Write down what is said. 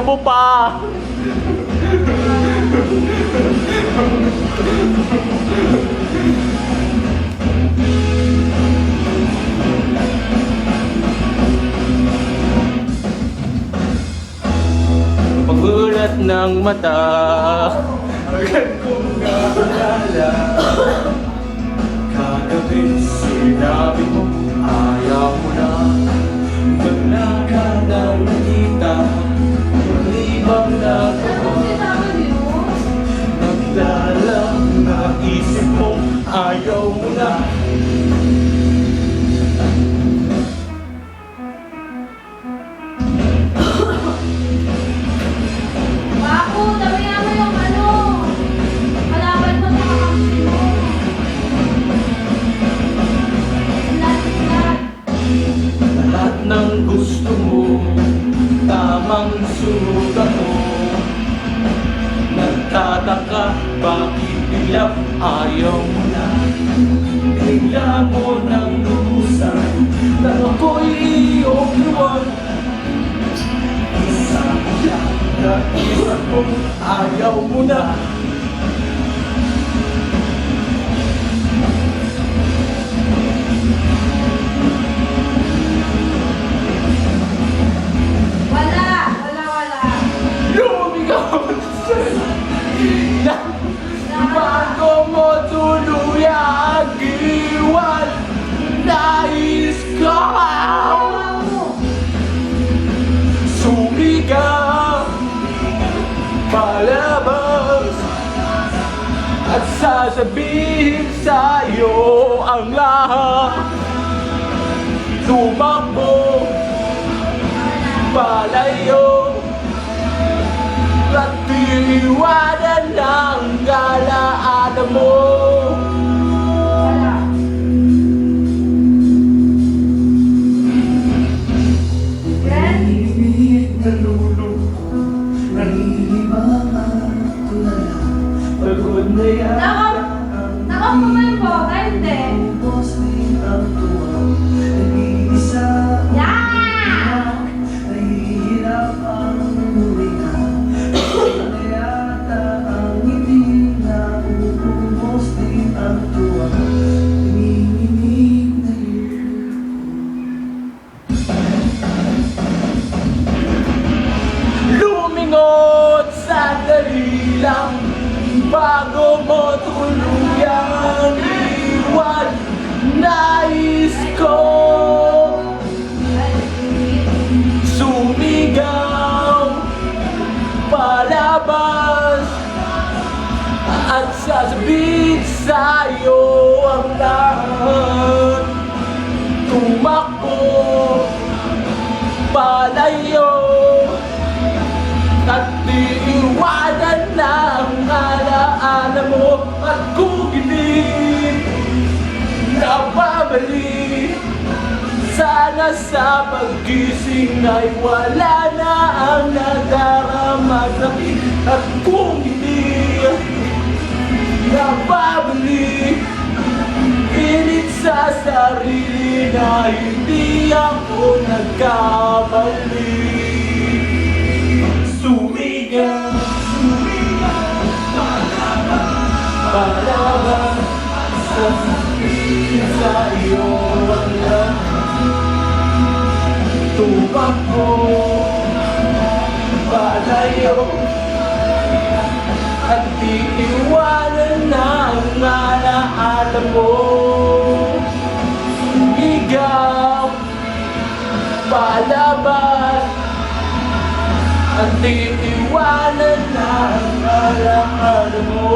Tignan mo pa! Pagulat ng mata, agad kong naalala. Kagabi sinabi mo, ayaw mo na. Wala ka nang nakita, malibang na ako. Naglalang naisip mo, ayaw mo na. Baku, damihan mo yung ano. Malaban mo sa kakampi mo. Lahat ng gusto mo, tamang sugat mo. Nagtataka, bakit bigla ayaw mo na? Bigla mo nang lubusan, na ako'y iyong luwag. Isa lang na isa ko, ayaw mo na. Wala. Lumigaw na bago mo tuluyang iwan. Nais ko sumigaw palabas at sasabihin sa'yo ang lahat. Tumakbo palayo at iwanan ng kalaanan mo. Wala. Ren? Nalulungkot, nahihimang ko na lang. Pagod na yan. Nakap mo ba yung boga? Hindi. Ang tuwa, nag-iisa. Yeah! Nahihirap ang huminga. Ano yata ang hindi na ububos din ang tuwa. Nanginginig na lumingot sandali lang bago mo tuluyang iwan. Nais ko sumigaw palabas at sasabihin sa'yo ang lahat. Tumakbo palayo at iiwanan na ang alaala mo. At kung hindi nababalik, sana sa paggising ay wala na ang nadaramang sakit. At kung hindi nababalik, pilit sa sarili na hindi ako nagkamali. Sumigaw, palaban sa iyo ang lahat. Tumakbo palayo at iiwanan na ang alaala mo. Sumigaw palaban at iiwanan na ang alaala mo.